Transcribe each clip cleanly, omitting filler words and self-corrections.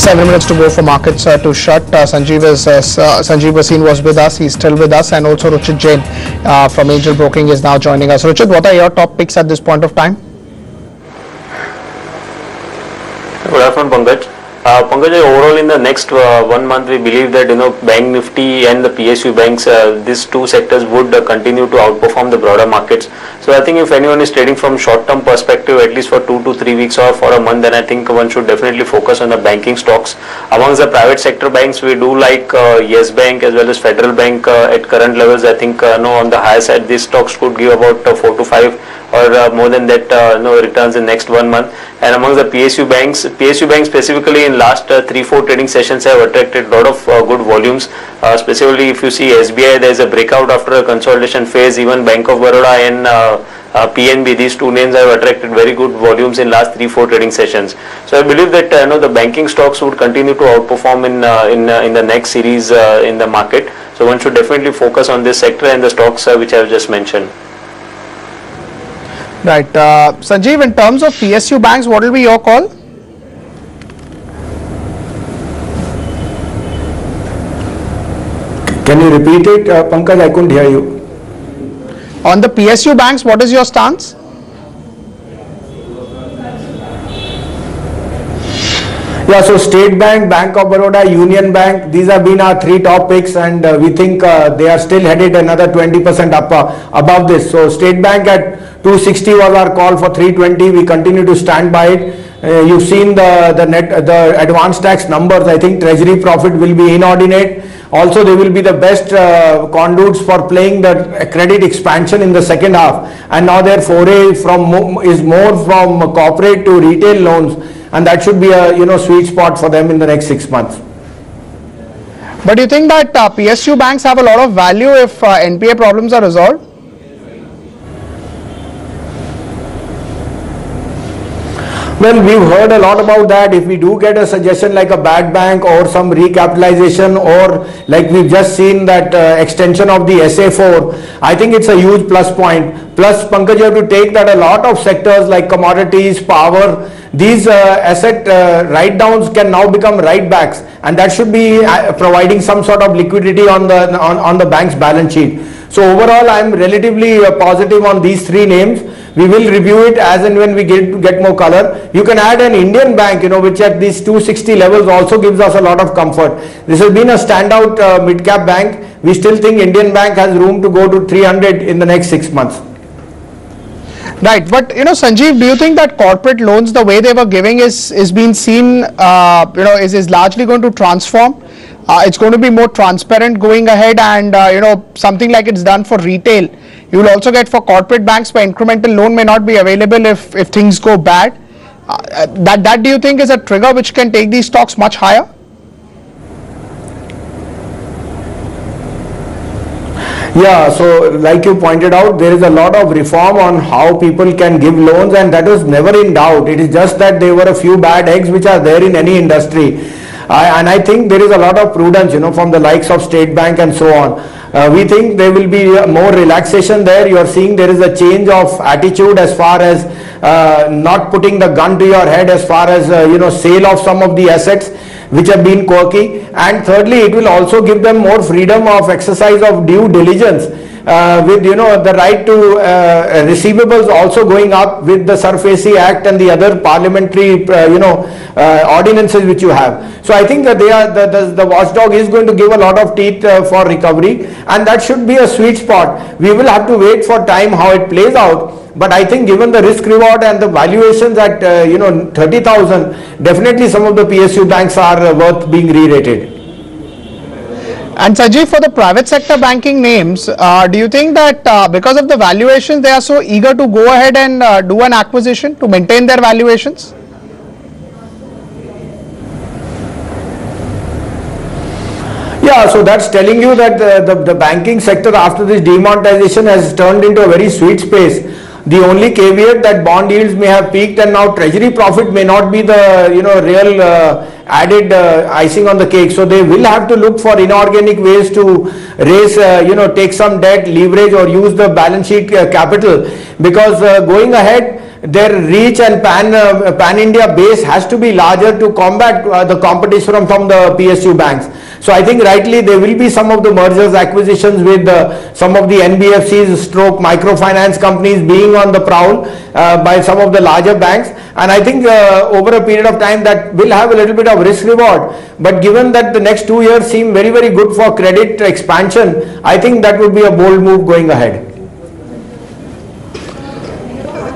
7 minutes to go for markets to shut. Sanjeev Bhasin was with us. He's still with us, and also Ruchit Jain from Angel Broking is now joining us. Ruchit, what are your top picks at this point of time? Good afternoon, Pankaj. Pankaj, overall in the next 1 month, we believe that Bank Nifty and the PSU banks, these two sectors would continue to outperform the broader markets. So I think if anyone is trading from short-term perspective, at least for 2 to 3 weeks or for a month, then I think one should definitely focus on the banking stocks. Amongst the private sector banks, we do like Yes Bank as well as Federal Bank at current levels. I think on the higher side, these stocks could give about 4 to 5 or more than that returns in next 1 month. And amongst the PSU banks specifically in last 3-4 trading sessions have attracted a lot of good volumes. Specifically if you see SBI, there is a breakout after a consolidation phase. Even Bank of Baroda and PNB, these two names have attracted very good volumes in last 3-4 trading sessions. So I believe that the banking stocks would continue to outperform in the next series in the market. So one should definitely focus on this sector and the stocks which I have just mentioned. Right. Sanjeev, in terms of PSU banks, what will be your call? Can you repeat it, Pankaj? I couldn't hear you. On the PSU banks, what is your stance? Yeah, so State Bank, Bank of Baroda, Union Bank, these have been our 3 top picks, and we think they are still headed another 20% up above this. So State Bank at 260 was our call for 320. We continue to stand by it. You've seen the advanced tax numbers. I think treasury profit will be inordinate. Also, they will be the best conduits for playing the credit expansion in the second half. And now their foray is more from corporate to retail loans, and that should be a sweet spot for them in the next 6 months. But do you think that PSU banks have a lot of value if NPA problems are resolved? Well, we've heard a lot about that. If we do get a suggestion like a bad bank or some recapitalization, or like we've just seen that extension of the SA4, I think it's a huge plus point. Plus, Pankaj, you have to take that a lot of sectors like commodities, power, these asset write-downs can now become write-backs, and that should be providing some sort of liquidity on the bank's balance sheet. So overall, I'm relatively positive on these 3 names. We will review it as and when we get more color. You can add an Indian bank, which at these 260 levels also gives us a lot of comfort. This has been a standout mid-cap bank. We still think Indian bank has room to go to 300 in the next 6 months. Right, but Sanjeev, do you think that corporate loans, the way they were giving, is being seen, is largely going to transform? It's going to be more transparent going ahead, and something like it's done for retail, you will also get for corporate banks where incremental loan may not be available if things go bad. That do you think is a trigger which can take these stocks much higher? Yeah, so like you pointed out, there is a lot of reform on how people can give loans, and that was never in doubt. It is just that there were a few bad eggs which are there in any industry. And I think there is a lot of prudence, from the likes of State Bank and so on. We think there will be more relaxation there. You are seeing there is a change of attitude as far as not putting the gun to your head as far as, sale of some of the assets which have been quirky. And thirdly, it will also give them more freedom of exercise of due diligence. With the right to receivables also going up with the SARFAESI Act and the other parliamentary ordinances which you have. So I think that the watchdog is going to give a lot of teeth for recovery, and that should be a sweet spot. We will have to wait for time how it plays out. But I think given the risk reward and the valuations at 30,000, definitely some of the PSU banks are worth being re-rated. And Sanjeev, for the private sector banking names, do you think that because of the valuations, they are so eager to go ahead and do an acquisition to maintain their valuations? Yeah, so that's telling you that the banking sector after this demonetization has turned into a very sweet space. The only caveat that bond yields may have peaked and now treasury profit may not be the real added icing on the cake. So they will have to look for inorganic ways to raise, take some debt, leverage, or use the balance sheet capital, because going ahead, their reach and pan India base has to be larger to combat the competition from the PSU banks. So I think rightly there will be some of the mergers, acquisitions with some of the NBFCs stroke microfinance companies being on the prowl by some of the larger banks, and I think over a period of time that will have a little bit of risk reward. But given that the next 2 years seem very, very good for credit expansion, I think that would be a bold move going ahead.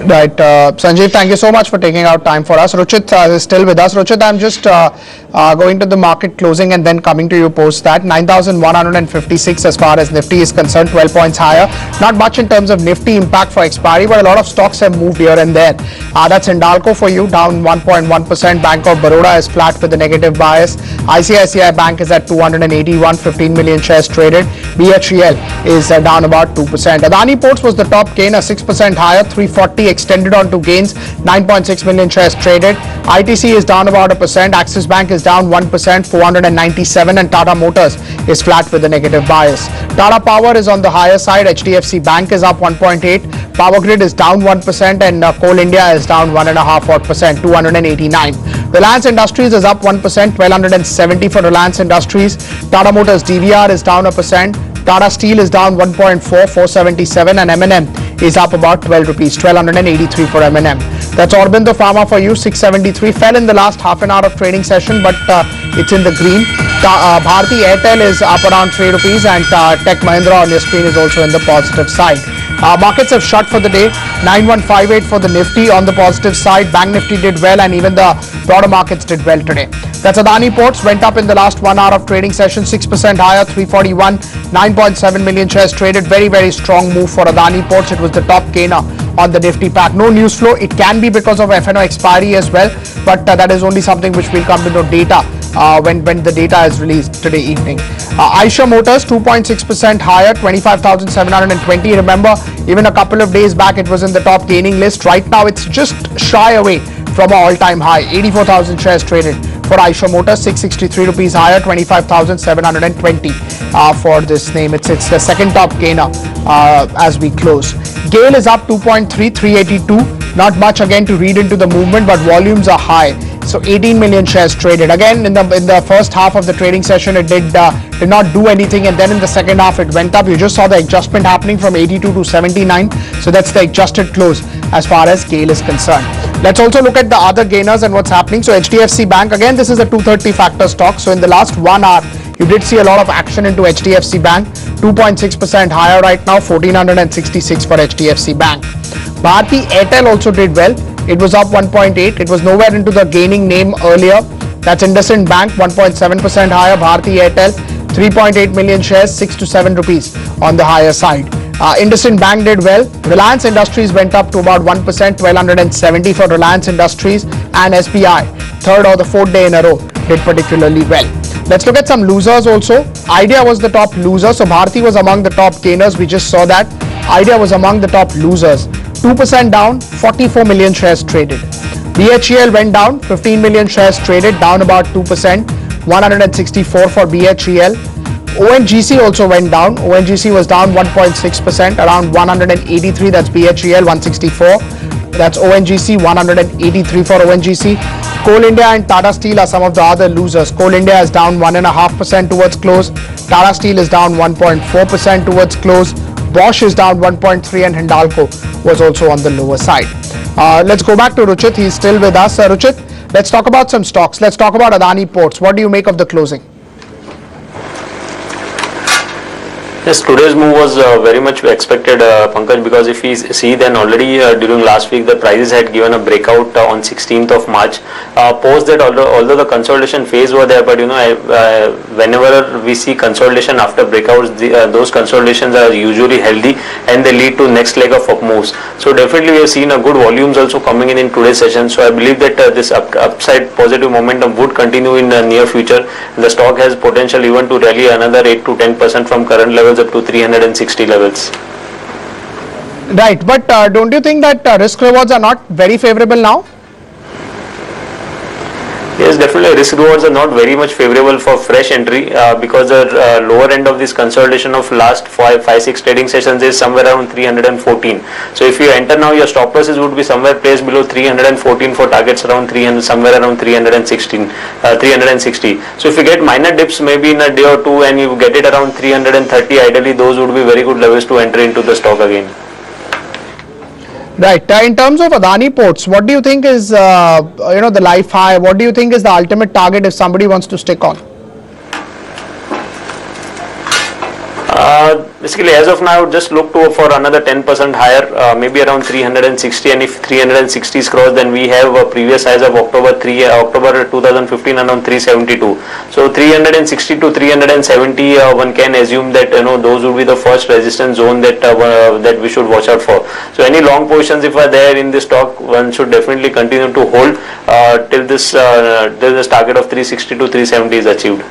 Right, Sanjeev, thank you so much for taking out time for us. Ruchit is still with us. Ruchit, I'm just going to the market closing and then coming to you post that. 9,156 as far as Nifty is concerned, 12 points higher. Not much in terms of Nifty impact for expiry, but a lot of stocks have moved here and there. That's Hindalco for you, down 1.1%. Bank of Baroda is flat with a negative bias. ICICI Bank is at 281, 15 million shares traded. BHEL is down about 2%. Adani Ports was the top gainer, 6% higher, 340 extended on to gains, 9.6 million shares traded. ITC is down about 1%, Axis Bank is down 1%, 497, and Tata Motors is flat with a negative bias. Tata Power is on the higher side, HDFC Bank is up 1.8, Power Grid is down 1%, and Coal India is down 1.5%, 289. Reliance Industries is up 1%, 1270 for Reliance Industries. Tata Motors DVR is down 1%. Tata Steel is down 1.4, 477, and M&M is up about 12 rupees, 1283 for M&M. That's Aurobindo Pharma for you, 673, fell in the last half an hour of trading session, but it's in the green. Bharti Airtel is up around 3 rupees, and Tech Mahindra on your screen is also in the positive side. Markets have shut for the day, 9158 for the Nifty on the positive side. Bank Nifty did well, and even the broader markets did well today. That's Adani Ports, went up in the last 1 hour of trading session, 6% higher, 341, 9.7 million shares traded. Very, very strong move for Adani Ports. It was the top gainer on the Nifty pack. No news flow. It can be because of FNO expiry as well, but that is only something which will come to know data when the data is released today evening. Eicher Motors 2.6% higher, 25,720. Remember, even a couple of days back it was in the top gaining list. Right now it's just shy away from an all-time high, 84,000 shares traded for Eicher Motors, 663 rupees higher, 25,720 for this name. It's the second top gainer as we close. GAIL is up 2.3, 382. Not much again to read into the movement, but volumes are high. So 18 million shares traded. Again, in the first half of the trading session, it did not do anything, and then in the second half it went up. You just saw the adjustment happening from 82 to 79. So that's the adjusted close as far as GAIL is concerned. Let's also look at the other gainers and what's happening. So HDFC Bank, again, this is a 230 factor stock. So in the last 1 hour, you did see a lot of action into HDFC Bank, 2.6% higher right now, 1466 for HDFC Bank. Bharti Airtel also did well. It was up 1.8. It was nowhere into the gaining name earlier. That's IndusInd Bank, 1.7% higher. Bharti Airtel, 3.8 million shares, 6 to 7 rupees on the higher side. IndusInd Bank did well. Reliance Industries went up to about 1%, 1270 for Reliance Industries, and SBI, third or the fourth day in a row, did particularly well. Let's look at some losers also. Idea was the top loser. So Bharti was among the top gainers. We just saw that. Idea was among the top losers. 2% down, 44 million shares traded. BHEL went down, 15 million shares traded, down about 2%, 164 for BHEL. ONGC also went down. ONGC was down 1.6%, around 183. That's BHEL, 164. That's ONGC, 183 for ONGC. Coal India and Tata Steel are some of the other losers. Coal India is down 1.5% towards close. Tata Steel is down 1.4% towards close. Bosch is down 1.3, and Hindalco was also on the lower side. Let's go back to Ruchit. He's still with us. Ruchit, let's talk about some stocks. Let's talk about Adani Ports. What do you make of the closing? Yes, today's move was very much expected, Pankaj, because if we see, then already during last week the prices had given a breakout on 16th of March. Post that, although the consolidation phase were there, but whenever we see consolidation after breakouts, those consolidations are usually healthy and they lead to next leg of up moves. So definitely we have seen a good volumes also coming in today's session. So I believe that this upside positive momentum would continue in the near future. The stock has potential even to rally another 8 to 10% from current levels up to 360 levels. Right, but don't you think that risk rewards are not very favorable now? Yes, definitely risk rewards are not very much favorable for fresh entry because the lower end of this consolidation of last 6 trading sessions is somewhere around 314. So if you enter now, your stop losses would be somewhere placed below 314 for targets around 300, somewhere around 316, 360. So if you get minor dips maybe in a day or two and you get it around 330, ideally those would be very good levels to enter into the stock again. Right. In terms of Adani Ports, what do you think is the life high? What do you think is the ultimate target if somebody wants to stick on? Basically, as of now, I would just look to for another 10% higher, maybe around 360. And if 360 is crossed, then we have a previous highs of October 2015 around 372. So 360 to 370, one can assume that those would be the first resistance zone that that we should watch out for. So any long positions if are there in this stock, one should definitely continue to hold till this target of 360 to 370 is achieved.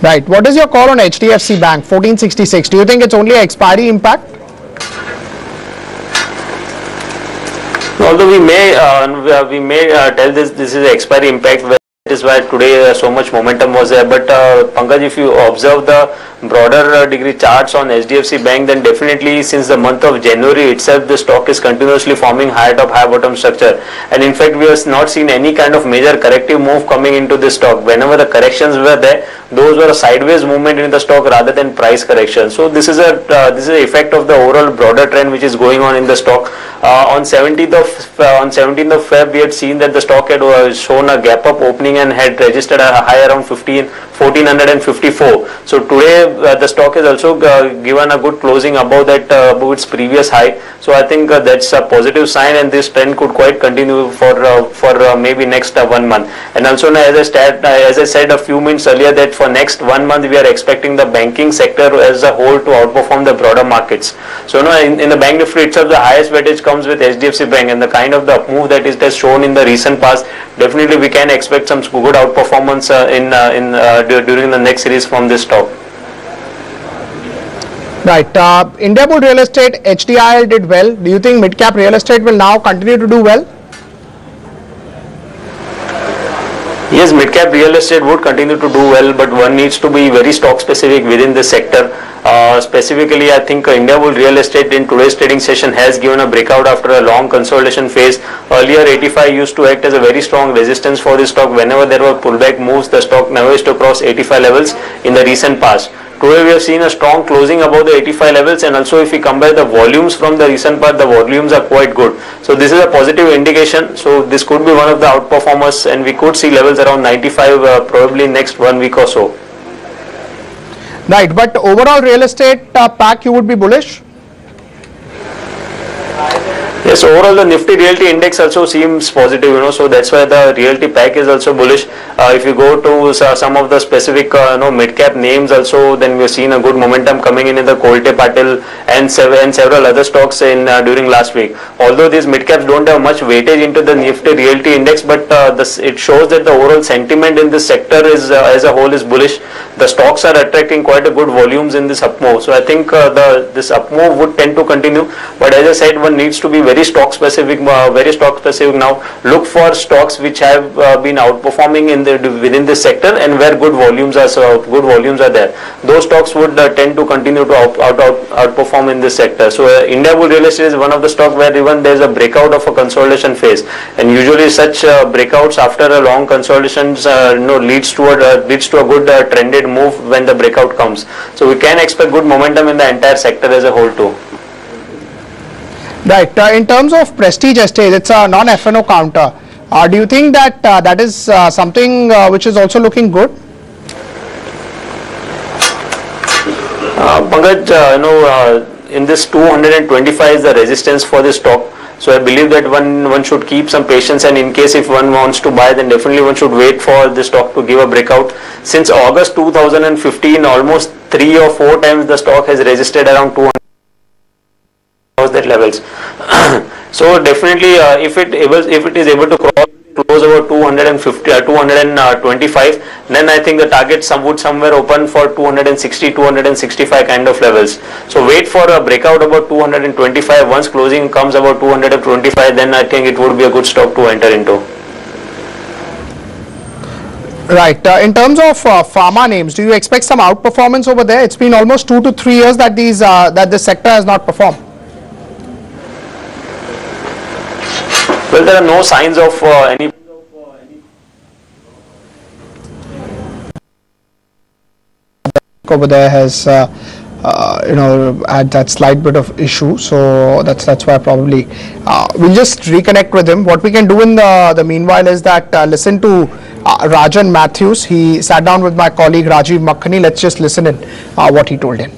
Right. What is your call on HDFC Bank 1466? Do you think it's only an expiry impact? Although we may tell this is an expiry impact. That is why today so much momentum was there. But Pankaj, if you observe the broader degree charts on HDFC Bank, then definitely since the month of January itself, the stock is continuously forming high top, high bottom structure. And in fact, we have not seen any kind of major corrective move coming into this stock. Whenever the corrections were there, those were a sideways movement in the stock rather than price correction. So this is an effect of the overall broader trend which is going on in the stock. On 17th of Feb, we had seen that the stock had shown a gap up opening and had registered a high around 1454. So today the stock has also given a good closing above that above its previous high. So I think that's a positive sign, and this trend could quite continue for maybe next 1 month. And also now, as I said a few minutes earlier, that for next 1 month we are expecting the banking sector as a whole to outperform the broader markets. So in the bank Nifty itself, the highest weightage comes with HDFC Bank, and the kind of the move that it has shown in the recent past, definitely we can expect some good outperformance during the next series from this stock. Right. Indiabulls Real Estate, HDIL did well. Do you think mid-cap real estate will now continue to do well? Yes, mid-cap real estate would continue to do well, but one needs to be very stock specific within the sector. Specifically, I think Indiabulls Real Estate in today's trading session has given a breakout after a long consolidation phase. Earlier, 85 used to act as a very strong resistance for this stock. Whenever there were pullback moves, the stock never used to cross 85 levels in the recent past. Today we have seen a strong closing above the 85 levels, and also if we compare the volumes from the recent past, the volumes are quite good. So this is a positive indication. So this could be one of the outperformers, and we could see levels around 95 probably next 1 week or so. Right, but overall real estate pack, you would be bullish? Yes, overall the Nifty Realty Index also seems positive, so that's why the Realty pack is also bullish. If you go to some of the specific mid-cap names also, then we've seen a good momentum coming in the Kolte Patil and several other stocks during last week. Although these mid-caps don't have much weightage into the Nifty Realty Index, but it shows that the overall sentiment in this sector is as a whole is bullish. The stocks are attracting quite a good volumes in this up move. So I think this up move would tend to continue. But as I said, one needs to be very stock specific now. Look for stocks which have been outperforming within this sector and where good volumes are there. Those stocks would tend to continue to outperform in this sector. So Indiabulls Real Estate is one of the stock where even there is a breakout of a consolidation phase, and usually such breakouts after a long consolidation leads to a good trended move when the breakout comes. So we can expect good momentum in the entire sector as a whole too. Right. In terms of Prestige Estate, it's a non-F&O counter. Do you think that that is something which is also looking good? Pankaj, in this 225 is the resistance for this stock. So I believe that one should keep some patience, and in case if one wants to buy, then definitely one should wait for this stock to give a breakout. Since August 2015, almost 3 or 4 times the stock has resisted around 200 that levels. So definitely if it is able to close over 225, then I think the target would somewhere open for 260, 265 kind of levels. So wait for a breakout about 225. Once closing comes about 225, then I think it would be a good stock to enter into. Right. In terms of pharma names, do you expect some outperformance over there? It's been almost 2 to 3 years that this sector has not performed. Well, there are no signs of any. Over there has had that slight bit of issue, so that's why probably we'll just reconnect with him. What we can do in the meanwhile is that listen to Rajan Matthews. He sat down with my colleague Rajiv Makhani. Let's just listen in what he told him.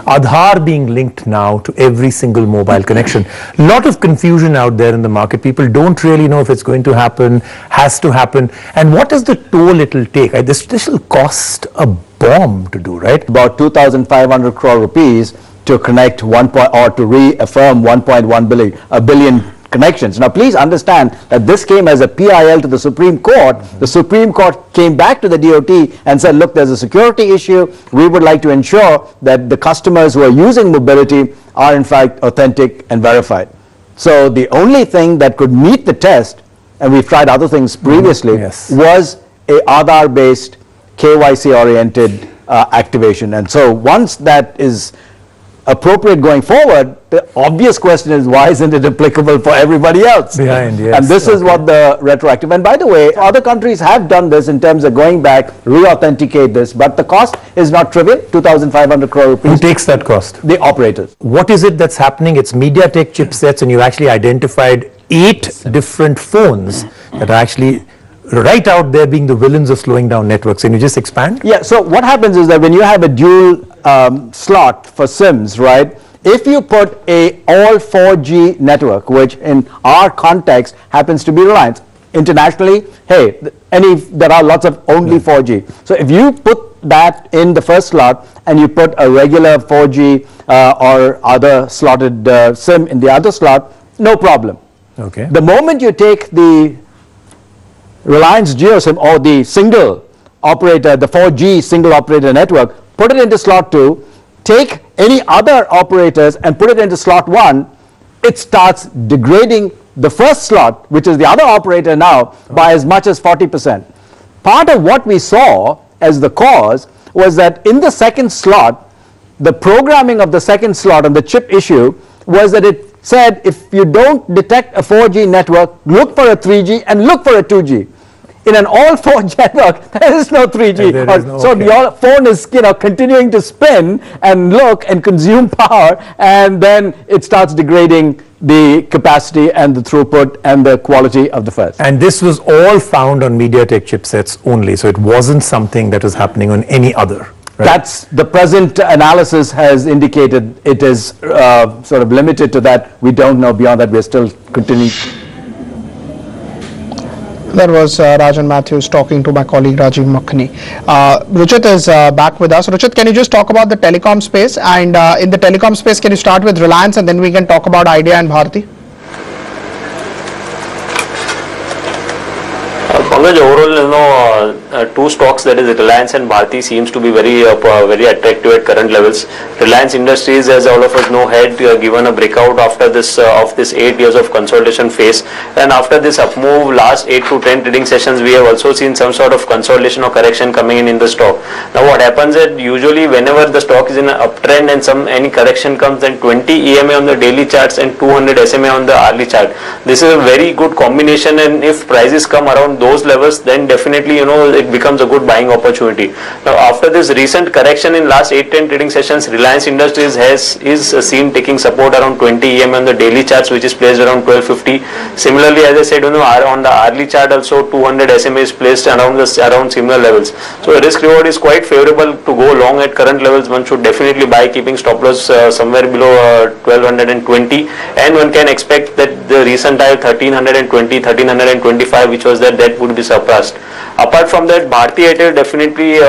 Aadhaar being linked now to every single mobile connection. Lot of confusion out there in the market. People don't really know if it's going to happen, has to happen, and what is the toll it will take. This will cost a bomb to do, right? About 2,500 crore rupees to connect or to reaffirm 1.1 billion connections. Now, please understand that this came as a PIL to the Supreme Court. The Supreme Court came back to the DOT and said, look, there's a security issue. We would like to ensure that the customers who are using mobility are in fact authentic and verified. So the only thing that could meet the test, and we've tried other things previously, was a Aadhaar-based, KYC-oriented activation. And so once that is appropriate going forward, the obvious question is, why isn't it applicable for everybody else? Behind, yes. And this is what the retroactive, and by the way, other countries have done this in terms of going back, re-authenticate this, but the cost is not trivial, 2,500 crore rupees. Who takes that cost? The operators. What is it that's happening? It's MediaTek chipsets, and you actually identified 8 different phones that are actually right out there being the villains of slowing down networks. Can you just expand? Yeah, so what happens is that when you have a dual slot for SIMs, right, if you put a all 4G network, which in our context happens to be Reliance, internationally, hey, there are lots of only 4G. So if you put that in the first slot and you put a regular 4G or other slotted SIM in the other slot, no problem. Okay. The moment you take the Reliance JioSIM or the single operator, the 4G single operator network, put it into slot 2, take any other operators and put it into slot 1, it starts degrading the first slot, which is the other operator now, by as much as 40%. Part of what we saw as the cause was that in the second slot, the programming of the second slot on the chip issue was that it said, if you don't detect a 4G network, look for a 3G and look for a 2G. In an all 4G network, there is no 3G. So your phone is continuing to spin and look and consume power, and then it starts degrading the capacity and the throughput and the quality of the first. And this was all found on MediaTek chipsets only, so it wasn't something that was happening on any other. Right. That's the present analysis has indicated it is sort of limited to that. We don't know beyond that. We're still continuing. That was Rajan Matthews talking to my colleague Rajiv Makhani. Ruchit is back with us. Ruchit, can you just talk about the telecom space? And in the telecom space, can you start with Reliance and then we can talk about Idea and Bharti? Pankaj, overall, two stocks, that is Reliance and Bharti, seems to be very attractive at current levels. Reliance Industries, as all of us know, had given a breakout after this 8 years of consolidation phase, and after this up move last 8 to 10 trading sessions, we have also seen some sort of consolidation or correction coming in the stock. Now what happens is, usually whenever the stock is in an uptrend and any correction comes, then 20 EMA on the daily charts and 200 SMA on the hourly chart. This is a very good combination, and if prices come around those levels, then definitely it becomes a good buying opportunity. Now after this recent correction in last 8-10 trading sessions, Reliance Industries is seen taking support around 20 EM on the daily charts, which is placed around 1250. Similarly, as I said, on the hourly chart also 200 SMA is placed around similar levels. So the risk reward is quite favorable to go long at current levels. One should definitely buy, keeping stop loss somewhere below 1220, and one can expect that the recent high 1320, 1325, which was that would be surpassed. Apart from that, Bharti Airtel, definitely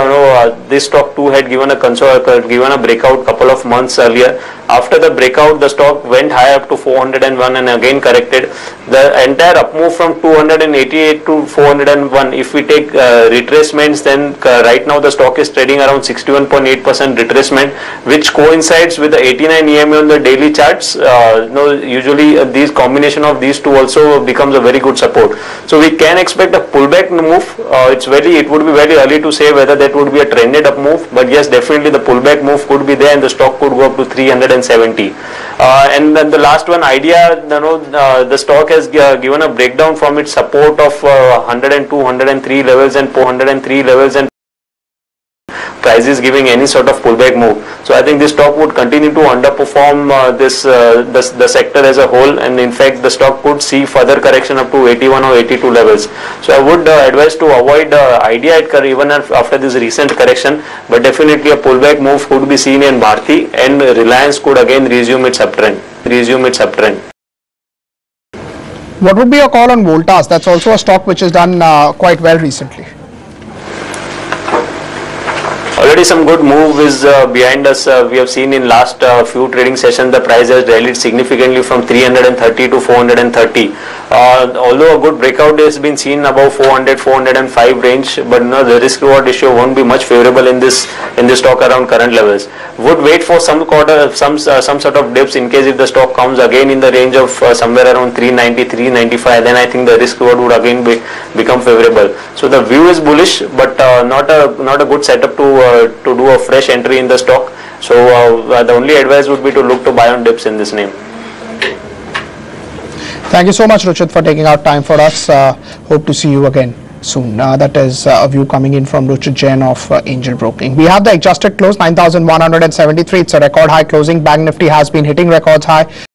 this stock too had given a breakout couple of months earlier. After the breakout, the stock went high up to 401 and again corrected. The entire up move from 288 to 401, if we take retracements, then right now the stock is trading around 61.8% retracement, which coincides with the 89 EMA on the daily charts. Usually these combination of these two also becomes a very good support. So we can expect a pullback move. It would be very early to say whether that would be a trended up move, but yes, definitely the pullback move could be there and the stock could go up to 370. And then the last one, Idea, the stock has given a breakdown from its support of 102, 103 levels and 403 levels, and prices giving any sort of pullback move. So I think this stock would continue to underperform the sector as a whole, and in fact the stock could see further correction up to 81 or 82 levels. So I would advise to avoid Idea even after this recent correction, but definitely a pullback move could be seen in Bharti, and Reliance could again resume its uptrend. What would be your call on Voltas? That's also a stock which has done quite well recently. Already some good move is behind us. We have seen in last few trading sessions the price has rallied significantly from 330 to 430. Although a good breakout has been seen above 400, 405 range, but the risk reward ratio won't be much favorable in this stock around current levels. Would wait for some sort of dips in case if the stock comes again in the range of somewhere around 390, 395. Then I think the risk reward would again become favorable. So the view is bullish, but not a good setup to do a fresh entry in the stock. So the only advice would be to look to buy on dips in this name. Thank you so much, Ruchit, for taking out time for us. Hope to see you again soon. That is a view coming in from Ruchit Jain of Angel Broking. We have the adjusted close 9,173. It's a record high closing. Bank Nifty has been hitting records high.